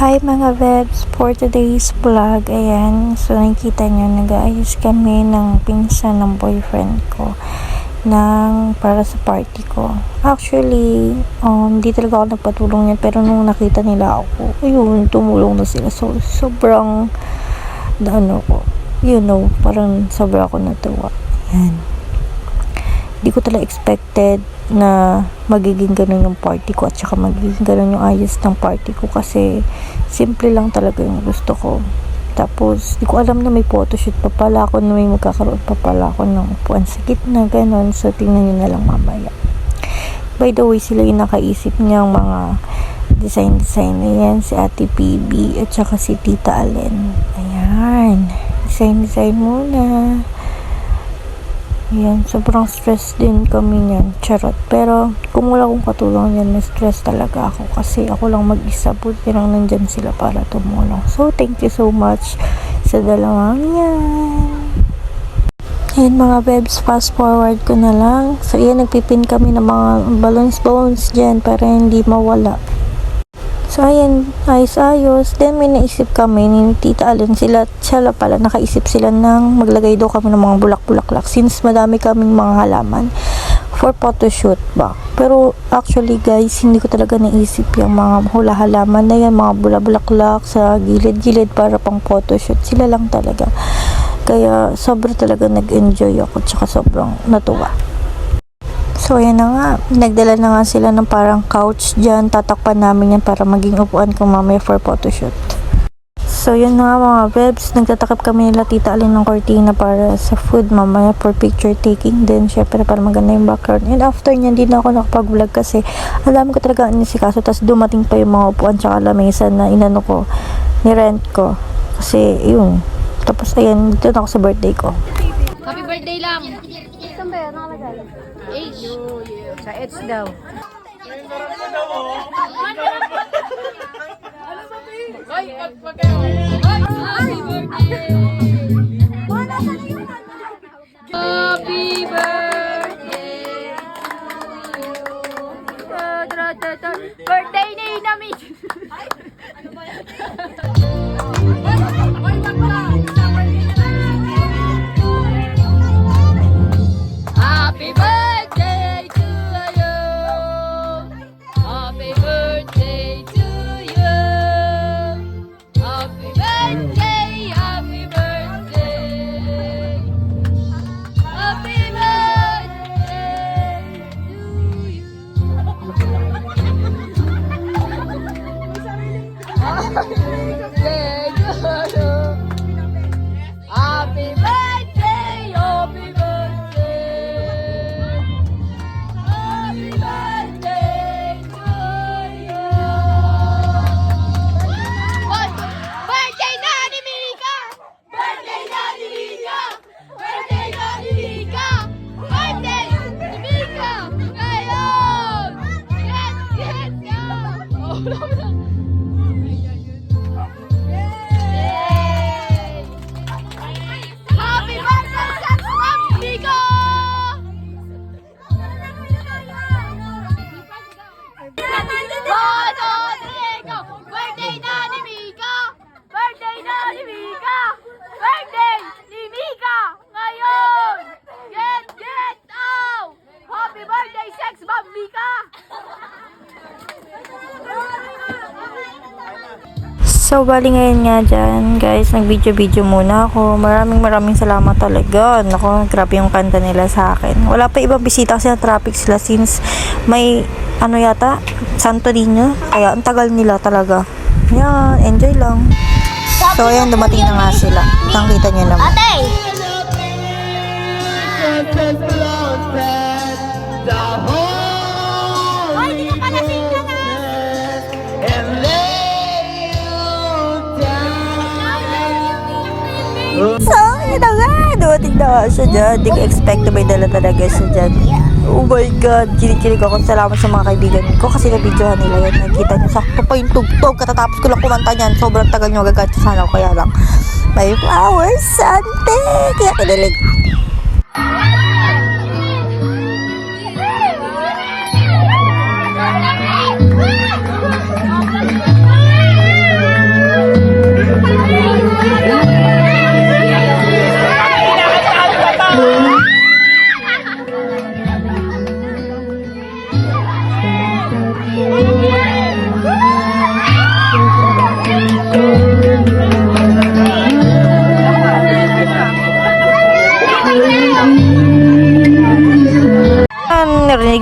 Hi mga Vebs, for today's vlog, ayan, so nakikita nyo, nag-aayos kami ng pinsan ng boyfriend ko para sa party ko. Actually, hindi talaga ako nagpatulong yan, pero nung nakita nila ako, ayun, tumulong na sila. So, sobrang, parang sobrang ako natuwa. Ayan. Hindi ko talaga expected na magiging ganun yung party ko at saka magiging ganun yung ayos ng party ko kasi simple lang talaga yung gusto ko. Tapos, di ko alam na may photoshoot pa pala ako, na may magkakaroon pa pala ako ng upuan sa gitna, ganun. So, tingnan nyo na lang mamaya. By the way, sila yung nakaisip niyang mga design na yan, si Ate PB at saka si Tita Allen. Ayan, design muna. Ayan, sobrang stress din kami niyan, charot. Pero, kung wala akong katulong yan, na-stress talaga ako kasi ako lang mag-isa, buti lang nandyan sila para tumulong. So, thank you so much sa dalawang yan. Ayan mga Bebs, fast forward ko na lang. So, ayan, nagpipin kami ng mga balloons dyan para hindi mawala. So, ayan, ayos-ayos. Then, may naisip kami ni Tita Allen. Sila pala, nakaisip sila ng maglagay daw kami ng mga bulak-bulaklak since madami kaming mga halaman for photoshoot ba. Pero, actually guys, hindi ko talaga naisip yung mga hula halaman na yan, mga bulak-bulaklak sa gilid-gilid para pang photoshoot. Sila lang talaga. Kaya, sobrang talaga nag-enjoy ako tsaka sobrang natuwa. So, ayan na nga. Nagdala na nga sila ng parang couch dyan. Tatakpan namin yan para maging upuan ko mamaya for photoshoot. So, yun na nga mga Bebs. Nagtatakip kami nila Tita Alin ng cortina para sa food mamaya for picture taking. Then, syempre para maganda yung background. And after nyan, hindi na ako nakapag-vlog kasi alam ko talaga inisikaso. Tapos dumating pa yung mga upuan tsaka lamesa na ni-rent ko. Kasi, yun. Tapos, ayan, dito na ako sa birthday ko. Happy birthday lang! Saan ba yan? Nakalagay? H. Sa H daw. Ay, pag kayo. Happy birthday! Happy birthday to you. Birthday ni Inamit! Ano ba yan? Happy birthday to you. Happy birthday to you. Happy birthday, happy birthday. Happy birthday to you. Happy birthday to you. Happy birthday, happy birthday. Happy birthday to you. Birthday na ni Mika! Birthday na ni Mika! Birthday na ni Mika! Birthday ni Mika! Ngayon! Yes, go! Oh, wala. Yay! Happy birthday, Sex Mom Mika! Birthday na ni Mika! Birthday na ni Mika! Birthday ni Mika! Ngayon! Get out! Happy birthday, Sex Bomb Mika! So, bali ngayon nga dyan, guys, nag-video muna ako. Maraming salamat talaga. Naku, grabe yung kanta nila sa akin. Wala pa ibang bisita kasi na-traffic sila since may, Santo Niño. Kaya, ang tagal nila talaga. Yan, enjoy lang. So, ayan, dumating na nga sila. Nakita nyo naman. Ate! Ay, di ka pala singa na! So, yun na nga. Dumating na nga siya dyan. Hindi ko expect na may dala talaga siya dyan. Oh my God. Kinikilig ako. Salamat sa mga kaibigan ko kasi na-videohan nila yan. Nakita niyo. Sakto pa yung tugtog. Katatapos ko lang kumanta niyan. Sobrang tagal niyo agad sa sana. Kaya lang. May flowers. Sante. Kaya kinilig.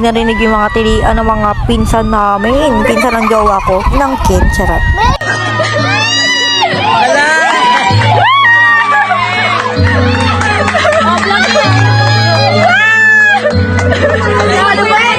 narinig yung mga tilian ng mga pinsan namin. Pinsan ng jowa ko. Ng Ken, charot. Ano ba yan?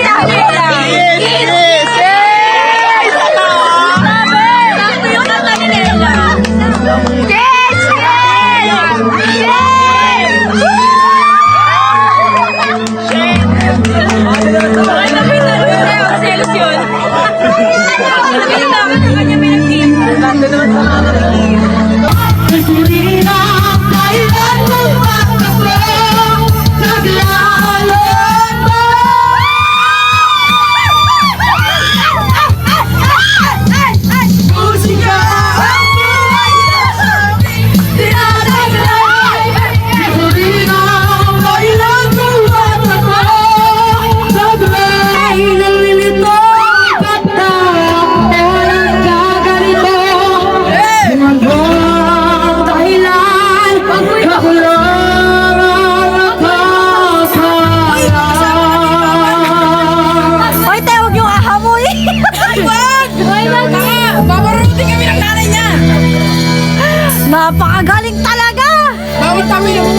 Napakagaling talaga! Bawal kami yung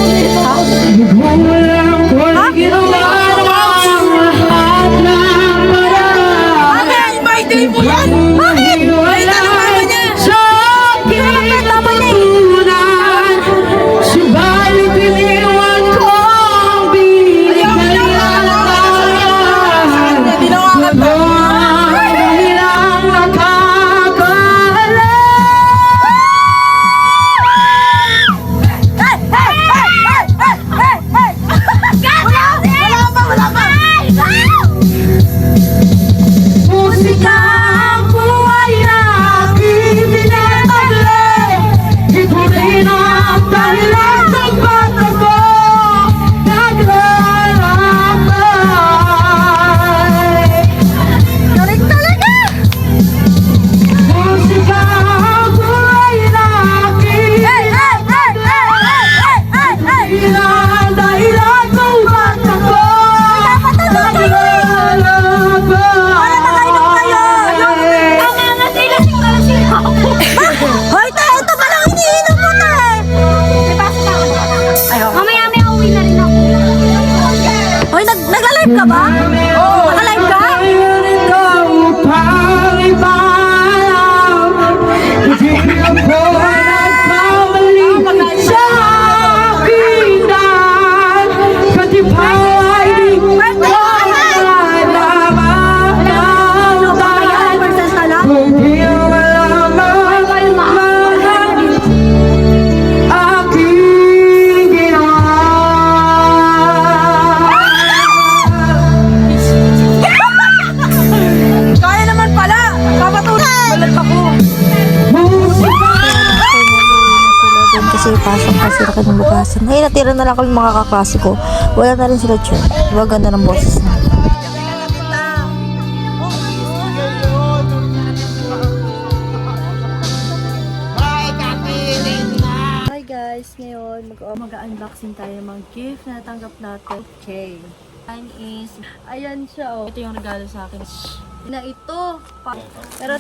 May mo yan! Bakit? Ay, tama niya! Tama niya eh. Hindi na kakanta. Hoy, tayo! Ito pa lang iniinom mo na eh! Mamaya may uwi na rin ako. Hoy, nagla-live ka ba? Oo! Naka-live ka? Kaya naman pala! Papatuloy! Balat ako! Kasi pasok kasi sila kinabukasan. Ay, natira na lang kami mga kaklase ko. Wala na rin sila tune. Diba ganda ng boses na. Hi guys! Ngayon, mag-unboxing tayo ng mga gift na natanggap natin. Okay. Mine is, ayan siya oh. Ito yung regalo sa akin. Na ito. Pero